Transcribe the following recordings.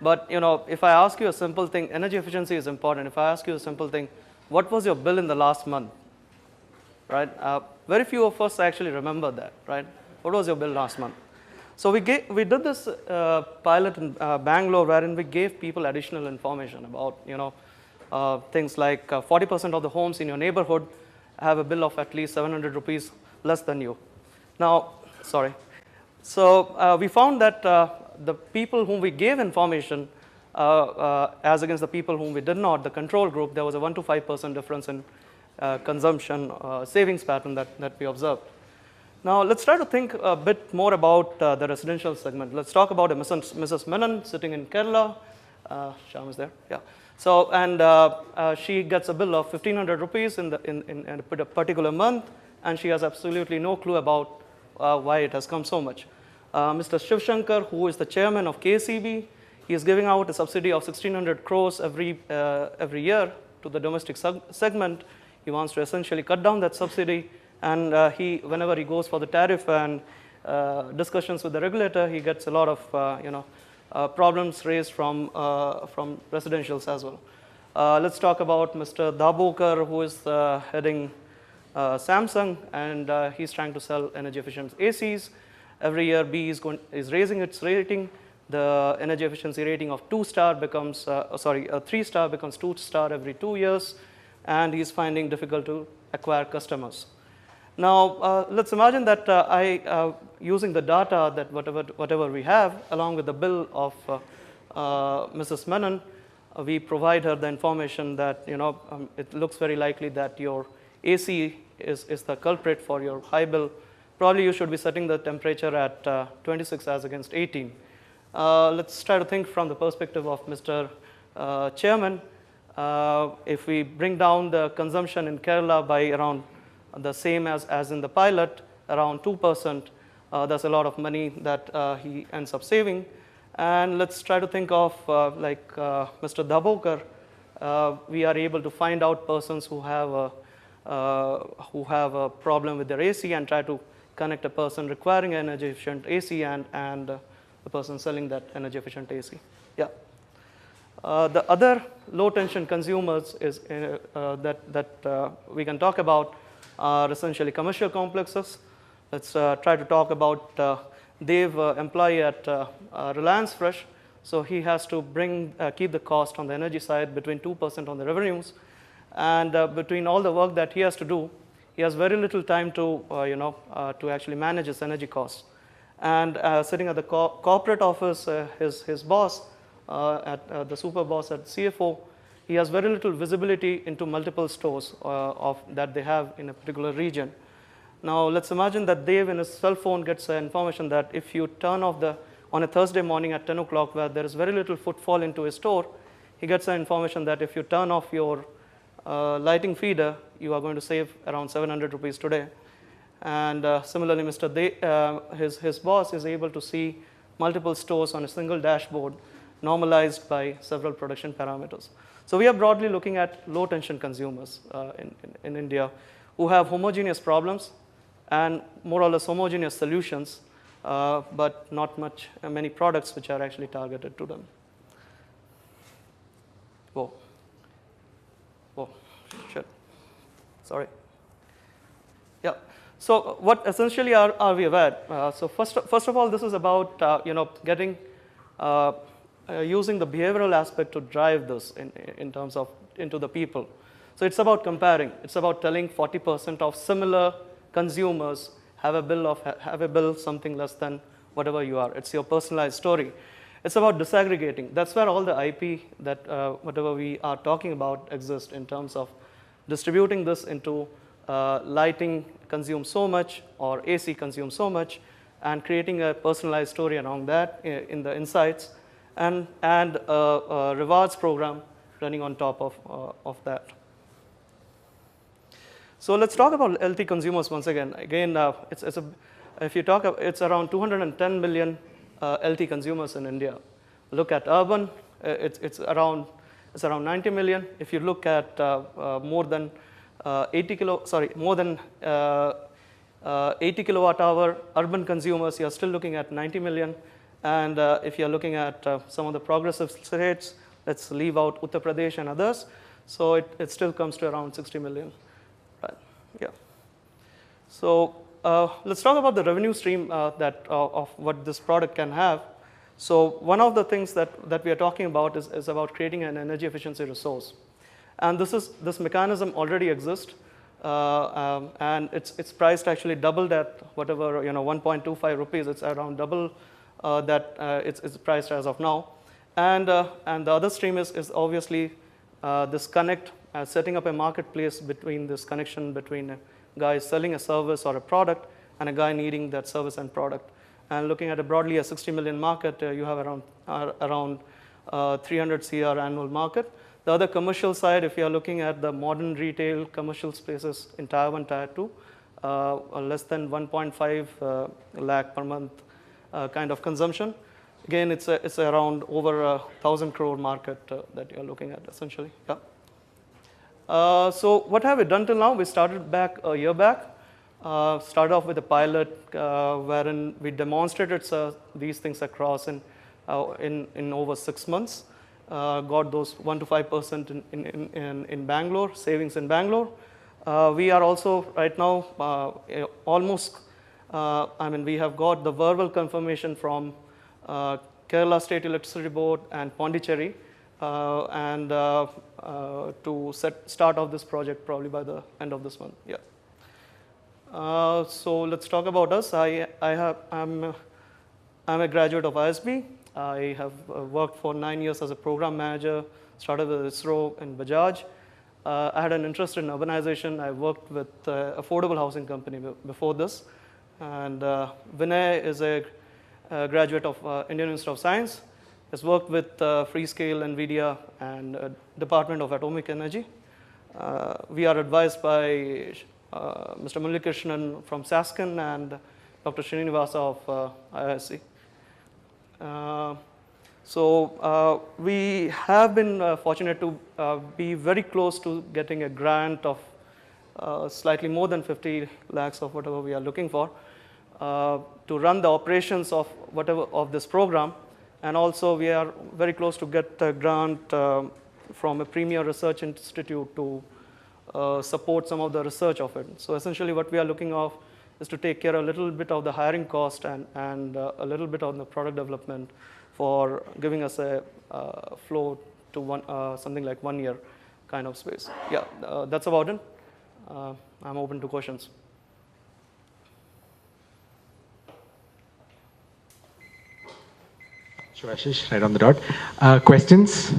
But if I ask you a simple thing, energy efficiency is important. If I ask you a simple thing, what was your bill in the last month? Right? Very few of us actually remember that, right? What was your bill last month? So we did this pilot in Bangalore, wherein we gave people additional information about things like 40% of the homes in your neighborhood have a bill of at least 700 rupees less than you. Now, sorry. So we found that the people whom we gave information as against the people whom we did not, the control group, there was a 1 to 5% difference in consumption savings pattern that we observed. Now, let's try to think a bit more about the residential segment. Let's talk about Mrs. Menon sitting in Kerala. Shyam is there, yeah. So, and she gets a bill of 1,500 rupees in a particular month, and she has absolutely no clue about why it has come so much. Mr. Shiv Shankar, who is the chairman of KCB, he is giving out a subsidy of 1,600 crores every year to the domestic segment. He wants to essentially cut down that subsidy. And whenever he goes for the tariff and discussions with the regulator, he gets a lot of problems raised from residentials as well. Let's talk about Mr. Dabokar, who is heading Samsung, and he's trying to sell energy efficient ACs. Every year, B is raising its rating. The energy efficiency rating of 2-star becomes 3-star becomes 2-star every 2 years, and he's finding difficult to acquire customers. Now, let's imagine that using the data that whatever we have, along with the bill of Mrs. Menon, we provide her the information that it looks very likely that your AC is the culprit for your high bill. Probably you should be setting the temperature at 26 as against 18. Let's try to think from the perspective of Mr. Chairman. If we bring down the consumption in Kerala by around the same as in the pilot, around 2%, that's a lot of money that he ends up saving. And let's try to think of Mr. Dabokar. We are able to find out persons who have a problem with their AC and try to connect a person requiring energy efficient AC and the person selling that energy efficient AC. Yeah. The other low tension consumers is that we can talk about are essentially commercial complexes. Let's try to talk about Dev, employee at Reliance Fresh. So he has to keep the cost on the energy side between 2% on the revenues, and between all the work that he has to do, he has very little time to to actually manage his energy costs. And sitting at the corporate office, his boss, the super boss at CFO, he has very little visibility into multiple stores that they have in a particular region. Now, let's imagine that Dev in his cell phone gets information that if you turn off on a Thursday morning at 10 o'clock where there is very little footfall into a store, he gets the information that if you turn off your lighting feeder, you are going to save around 700 rupees today. And similarly, his boss is able to see multiple stores on a single dashboard normalized by several production parameters. So we are broadly looking at low tension consumers in India who have homogeneous problems and more or less homogeneous solutions, but not many products which are actually targeted to them. Whoa, shit, sorry. Yeah. So what essentially are we aware? So first of all, this is about getting using the behavioral aspect to drive this in terms of into the people. So it's about comparing. It's about telling 40% of similar consumers have a bill something less than whatever you are. It's your personalized story. It's about disaggregating. That's where all the IP that whatever we are talking about exists in terms of distributing this into lighting consumes so much or AC consumes so much, and creating a personalized story around that in the insights, and a rewards program running on top of that. So let's talk about LT consumers once again. Again, it's around 210 million LT consumers in India. Look at urban, it's around 90 million. If you look at more than 80 kilowatt hour urban consumers, you're still looking at 90 million. And if you're looking at some of the progressive states, let's leave out Uttar Pradesh and others. So it still comes to around 60 million. Right? Yeah. So let's talk about the revenue stream of what this product can have. So one of the things that we are talking about is about creating an energy efficiency resource. And this mechanism already exists. And it's priced actually doubled at whatever, 1.25 rupees. It's around double that it's priced as of now. And the other stream is obviously this connect, setting up a marketplace between this connection between a guy selling a service or a product and a guy needing that service and product. And looking at broadly a 60 million market, you have around 300 CR annual market. The other commercial side, if you are looking at the modern retail commercial spaces in Tier 1, Tier 2, less than 1.5 lakh per month kind of consumption. Again, it's around over 1,000 crore market that you're looking at essentially. Yeah. So what have we done till now? We started back a year back. Started off with a pilot wherein we demonstrated these things across in over 6 months. Got those 1 to 5% in Bangalore, savings in Bangalore. We are also right now almost, we have got the verbal confirmation from Kerala State Electricity Board and Pondicherry to start off this project probably by the end of this month. Yeah. So let's talk about us. I'm a graduate of ISB. I have worked for 9 years as a program manager, started with ISRO and Bajaj. I had an interest in urbanization. I worked with affordable housing company before this. And Vinay is a graduate of Indian Institute of Science. Has worked with Freescale, NVIDIA, and Department of Atomic Energy. We are advised by Mr. Mullikrishnan from Saskin and Dr. Srinivasa of IISc. So we have been fortunate to be very close to getting a grant of slightly more than 50 lakhs of whatever we are looking for to run the operations of whatever of this program. And also we are very close to get a grant from a premier research institute to support some of the research of it. So essentially what we are looking of is to take care a little bit of the hiring cost and a little bit on the product development for giving us a flow to something like 1 year kind of space. Yeah, that's about it. I'm open to questions. Sure, Ashish, right on the dot. Questions?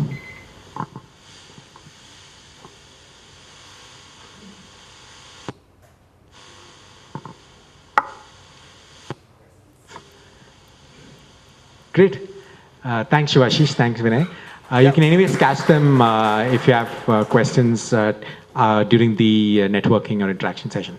Great. Thanks, Shivashish. Thanks, Vinay. You can anyways catch them if you have questions during the networking or interaction session.